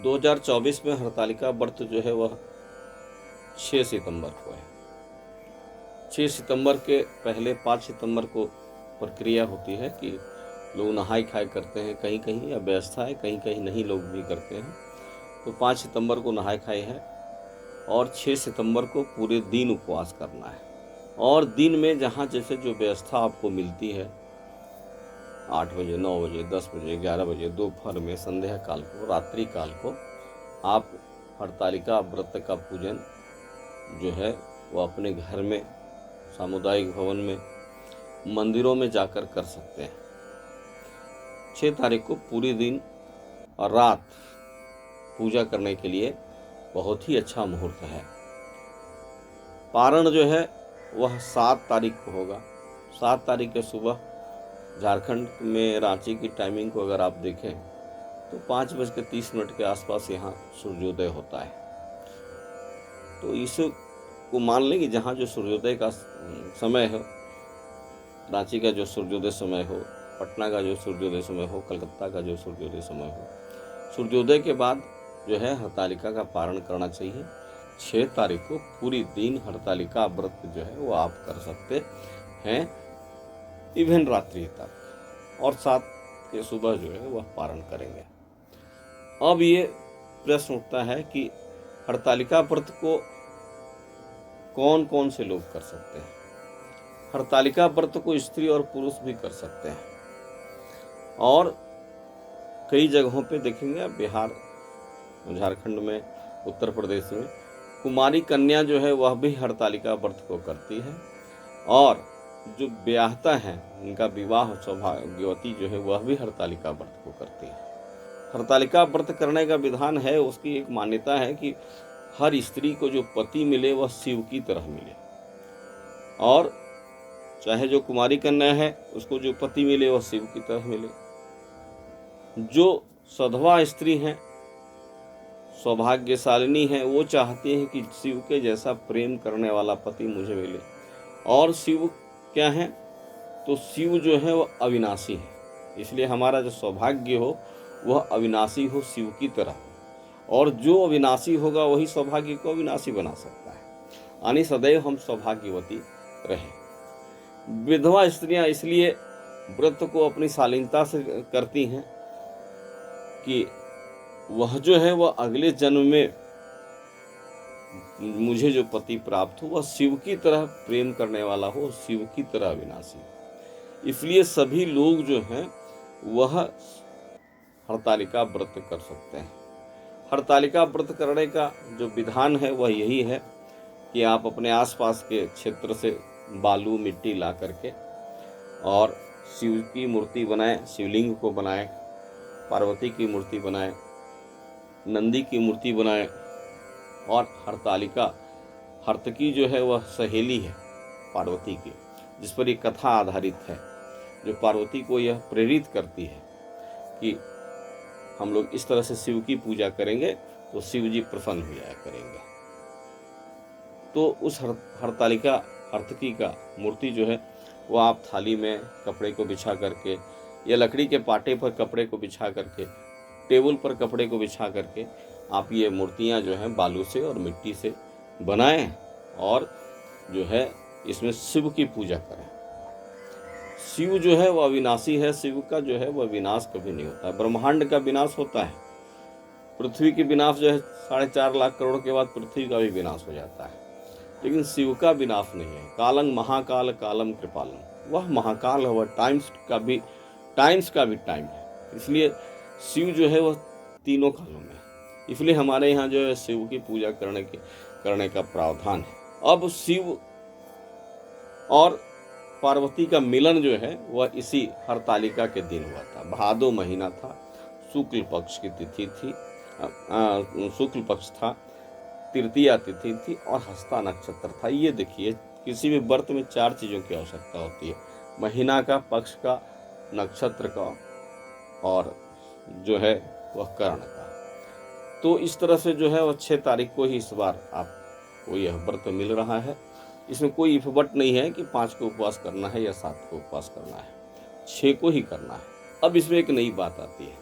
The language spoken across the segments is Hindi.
2024 में हरतालिका व्रत जो है वह 6 सितंबर को है। 6 सितंबर के पहले 5 सितंबर को प्रक्रिया होती है कि लोग नहाई खाई करते हैं, कहीं कहीं या व्यवस्था है, कहीं कहीं नहीं लोग भी करते हैं। तो 5 सितंबर को नहाई खाई है और 6 सितंबर को पूरे दिन उपवास करना है। और दिन में जहाँ जैसे जो व्यवस्था आपको मिलती है 8 बजे, 9 बजे, 10 बजे, 11 बजे, दोपहर में, संध्या काल को, रात्रि काल को आप हरतालिका व्रत का पूजन जो है वो अपने घर में, सामुदायिक भवन में, मंदिरों में जाकर कर सकते हैं। 6 तारीख को पूरी दिन और रात पूजा करने के लिए बहुत ही अच्छा मुहूर्त है। पारण जो है वह 7 तारीख को होगा। 7 तारीख के सुबह झारखंड में रांची की टाइमिंग को अगर आप देखें तो 5:30 के आसपास यहाँ सूर्योदय होता है। तो इसको मान लें कि जहाँ जो सूर्योदय का समय है, रांची का जो सूर्योदय समय हो, पटना का जो सूर्योदय समय हो, कलकत्ता का जो सूर्योदय समय हो, सूर्योदय के बाद जो है हरतालिका का पारण करना चाहिए। 6 तारीख को पूरी दिन हरतालिका व्रत जो है वो आप कर सकते हैं, इवन रात्रि तक, और 7 के सुबह जो है वह पारण करेंगे। अब ये प्रश्न उठता है कि हरतालिका व्रत को कौन कौन से लोग कर सकते हैं। हरतालिका व्रत को स्त्री और पुरुष भी कर सकते हैं, और कई जगहों पे देखेंगे आप, बिहार, झारखंड में, उत्तर प्रदेश में कुमारी कन्या जो है वह भी हरतालिका व्रत को करती है, और जो ब्याहता है उनका विवाह सौभाग्यवती जो है वह भी हरतालिका व्रत को करती है। हरतालिका व्रत करने का विधान है, उसकी एक मान्यता है कि हर स्त्री को जो पति मिले वह शिव की तरह मिले, और चाहे जो कुमारी कन्या है उसको जो पति मिले वह शिव की तरह मिले। जो सधवा स्त्री हैं, सौभाग्यशालिनी हैं, वो चाहती हैं कि शिव के जैसा प्रेम करने वाला पति मुझे मिले। और शिव क्या है, तो शिव जो है वह अविनाशी है, इसलिए हमारा जो सौभाग्य हो वह अविनाशी हो, शिव की तरह। और जो अविनाशी होगा वही सौभाग्य को अविनाशी बना सकता है, यानी सदैव हम सौभाग्यवती रहें। विधवा स्त्रियां इसलिए व्रत को अपनी शालीनता से करती हैं कि वह जो है वह अगले जन्म में मुझे जो पति प्राप्त हो वह शिव की तरह प्रेम करने वाला हो, शिव की तरह अविनाशी। इसलिए सभी लोग जो हैं वह हरतालिका व्रत कर सकते हैं। हरतालिका व्रत करने का जो विधान है वह यही है कि आप अपने आसपास के क्षेत्र से बालू मिट्टी ला करके और शिव की मूर्ति बनाएं, शिवलिंग को बनाएं, पार्वती की मूर्ति बनाएं, नंदी की मूर्ति बनाएं, और हरतालिका, हर्तकी जो है वह सहेली है पार्वती की, जिस पर एक कथा आधारित है, जो पार्वती को यह प्रेरित करती है कि हम लोग इस तरह से शिव की पूजा करेंगे तो शिव जी प्रसन्न हो जाया करेंगे। तो उस हरतालिका, हर्तकी का मूर्ति जो है वो आप थाली में कपड़े को बिछा करके या लकड़ी के पाटे पर कपड़े को बिछा करके, टेबल पर कपड़े को बिछा करके आप ये मूर्तियाँ जो हैं बालू से और मिट्टी से बनाएं, और जो है इसमें शिव की पूजा करें। शिव जो है वह अविनाशी है, शिव का जो है वह विनाश कभी नहीं होता है। ब्रह्मांड का विनाश होता है, पृथ्वी की विनाश जो है 4.5 लाख करोड़ के बाद पृथ्वी का भी विनाश हो जाता है, लेकिन शिव का विनाश नहीं है। कालं महाकाल कालम कृपालम, वह महाकाल है, वह टाइम्स का भी टाइम है। इसलिए शिव जो है वह तीनों कालों में, इसलिए हमारे यहाँ जो है शिव की पूजा करने का प्रावधान है। अब शिव और पार्वती का मिलन जो है वह इसी हरतालिका के दिन हुआ था। भादो महीना था, शुक्ल पक्ष की तिथि थी, शुक्ल पक्ष था, तृतीया तिथि थी और हस्ता नक्षत्र था। ये देखिए, किसी भी व्रत में 4 चीज़ों की आवश्यकता होती है, महीना का, पक्ष का, नक्षत्र का, और जो है वह कर्ण का। तो इस तरह से जो है वह 6 तारीख को ही इस बार आपको यह व्रत मिल रहा है। इसमें कोई इफबट नहीं है कि 5 को उपवास करना है या 7 को उपवास करना है, 6 को ही करना है। अब इसमें एक नई बात आती है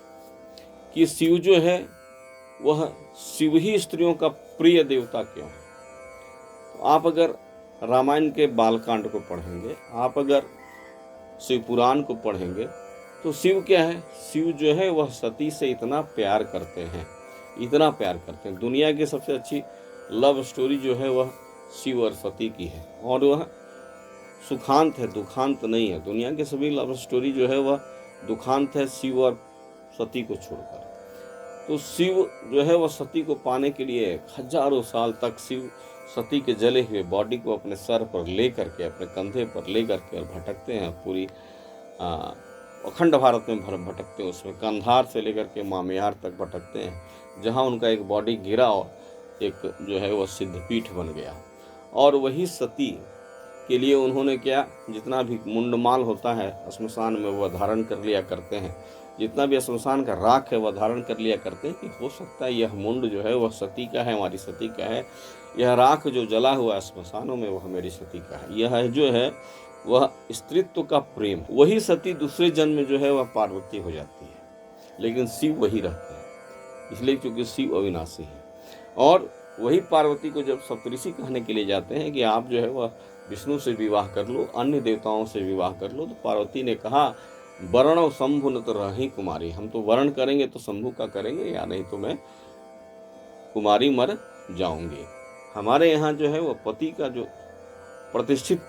कि शिव जो है वह शिव ही स्त्रियों का प्रिय देवता क्यों है? तो आप अगर रामायण के बालकांड को पढ़ेंगे, आप अगर शिव पुराण को पढ़ेंगे, तो शिव क्या है? शिव जो है वह सती से इतना प्यार करते हैं, इतना प्यार करते हैं। दुनिया की सबसे अच्छी लव स्टोरी जो है वह शिव और सती की है, और वह सुखांत है, दुखांत नहीं है। दुनिया के सभी लव स्टोरी जो है वह दुखांत है, शिव और सती को छोड़कर। तो शिव जो है वह सती को पाने के लिए हजारों साल तक शिव सती के जले हुए बॉडी को अपने सर पर ले करके, अपने कंधे पर ले करके और भटकते हैं। पूरी अखंड भारत में भटकते हैं, उसमें कंधार से लेकर के मामेयार तक भटकते हैं, जहाँ उनका एक बॉडी गिरा और एक जो है वह सिद्धपीठ बन गया। और वही सती के लिए उन्होंने क्या, जितना भी मुंडमाल होता है श्मशान में वह धारण कर लिया करते हैं, जितना भी श्मशान का राख है वह धारण कर लिया करते हैं कि हो सकता है यह मुंड जो है वह सती का है, हमारी सती का है, यह राख जो जला हुआ श्मशानों में वह मेरी सती का है। यह जो है वह स्त्रीत्व का प्रेम। वही सती दूसरे जन्म में जो है वह पार्वती हो जाती है, लेकिन शिव वही रहते हैं, इसलिए क्योंकि शिव अविनाशी है। और वही पार्वती को जब सप्तऋषि कहने के लिए जाते हैं कि आप जो है वह विष्णु से विवाह कर लो, अन्य देवताओं से विवाह कर लो, तो पार्वती ने कहा वर्ण शंभु न तो रही कुमारी, हम तो वर्ण करेंगे तो शंभु का करेंगे, या नहीं तो मैं कुमारी मर जाऊंगी। हमारे यहाँ जो है वह पति का जो प्रतिष्ठित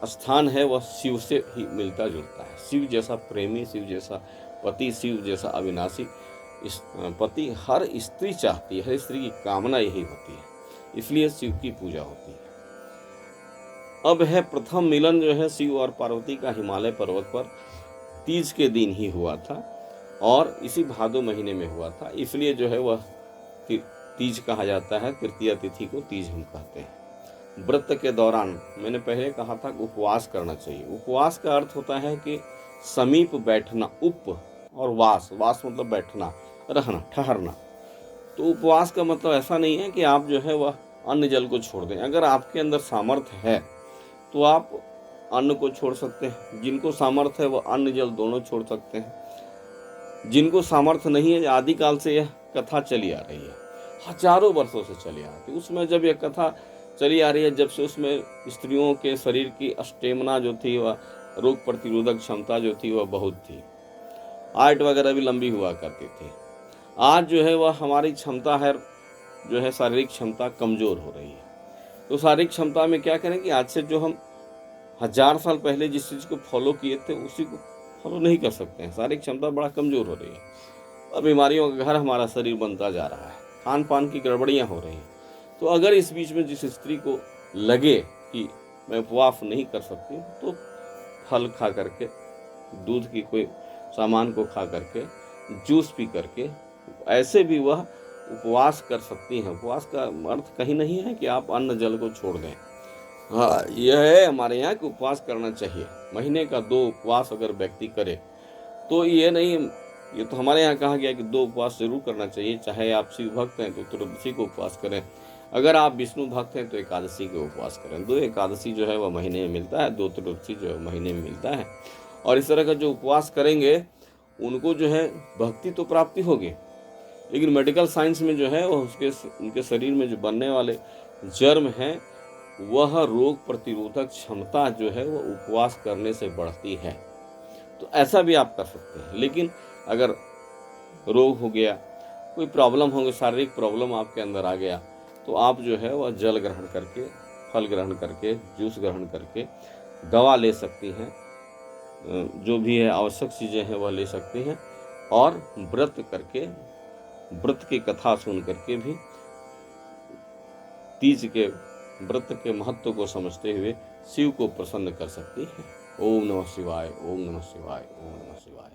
स्थान है वह शिव से ही मिलता जुलता है। शिव जैसा प्रेमी, शिव जैसा पति, शिव जैसा अविनाशी इस पति हर स्त्री चाहती है, हर स्त्री की कामना यही होती है, इसलिए शिव की पूजा होती है। अब है प्रथम मिलन जो है शिव और पार्वती का हिमालय पर्वत पर तीज के दिन ही हुआ था, और इसी भादो महीने में हुआ था, इसलिए जो है वह तीज कहा जाता है। तृतीया तिथि को तीज हम कहते हैं। व्रत के दौरान मैंने पहले कहा था कि उपवास करना चाहिए। उपवास का अर्थ होता है कि समीप बैठना, उप और वास, वास मतलब बैठना, रहना, ठहरना। तो उपवास का मतलब ऐसा नहीं है कि आप जो है वह अन्न जल को छोड़ दें। अगर आपके अंदर सामर्थ्य है तो आप अन्न को छोड़ सकते हैं, जिनको सामर्थ्य है वह अन्न जल दोनों छोड़ सकते हैं। जिनको सामर्थ्य नहीं है, आदिकाल से यह कथा चली आ रही है, हजारों वर्षों से चली आ रही है। उसमें जब यह कथा चली आ रही है, जब से उसमें स्त्रियों के शरीर की स्टेमिना जो थी, वह रोग प्रतिरोधक क्षमता जो थी वह बहुत थी, हाइट वगैरह भी लंबी हुआ करती थी। आज जो है वह हमारी क्षमता है, जो है शारीरिक क्षमता कमज़ोर हो रही है। तो शारीरिक क्षमता में क्या करें कि आज से जो हम 1000 साल पहले जिस चीज़ को फॉलो किए थे उसी को फॉलो नहीं कर सकते हैं। शारीरिक क्षमता बड़ा कमज़ोर हो रही है, और बीमारियों का घर हमारा शरीर बनता जा रहा है, खान पान की गड़बड़ियाँ हो रही हैं। तो अगर इस बीच में जिस स्त्री को लगे कि मैं उपवास नहीं कर सकती, तो फल खा करके, दूध की कोई सामान को खा करके, जूस पी करके, ऐसे भी वह उपवास कर सकती हैं। उपवास का अर्थ कहीं नहीं है कि आप अन्न जल को छोड़ दें। हाँ, यह है हमारे यहाँ कि उपवास करना चाहिए। महीने का 2 उपवास अगर व्यक्ति करे तो ये नहीं, ये तो हमारे यहाँ कहा गया कि 2 उपवास जरूर करना चाहिए। चाहे आप शिव भक्त हैं तो त्रयोदशी को उपवास करें, अगर आप विष्णु भक्त हैं तो एकादशी के उपवास करें। 2 एकादशी जो है वह महीने में मिलता है, 2 त्रयोदशी जो है महीने में मिलता है। और इस तरह का जो उपवास करेंगे उनको जो है भक्ति तो प्राप्ति होगी, लेकिन मेडिकल साइंस में जो है वह उनके शरीर में जो बनने वाले जर्म हैं, वह रोग प्रतिरोधक क्षमता जो है वह उपवास करने से बढ़ती है। तो ऐसा भी आप कर सकते हैं। लेकिन अगर रोग हो गया, कोई प्रॉब्लम हो गई, शारीरिक प्रॉब्लम आपके अंदर आ गया, तो आप जो है वह जल ग्रहण करके, फल ग्रहण करके, जूस ग्रहण करके, दवा ले सकती हैं, जो भी है आवश्यक चीज़ें हैं वह ले सकती हैं, और व्रत करके, व्रत की कथा सुन करके भी तीज के व्रत के महत्व को समझते हुए शिव को प्रसन्न कर सकती है। ओम नमः शिवाय, ओम नमः शिवाय, ओम नमः शिवाय।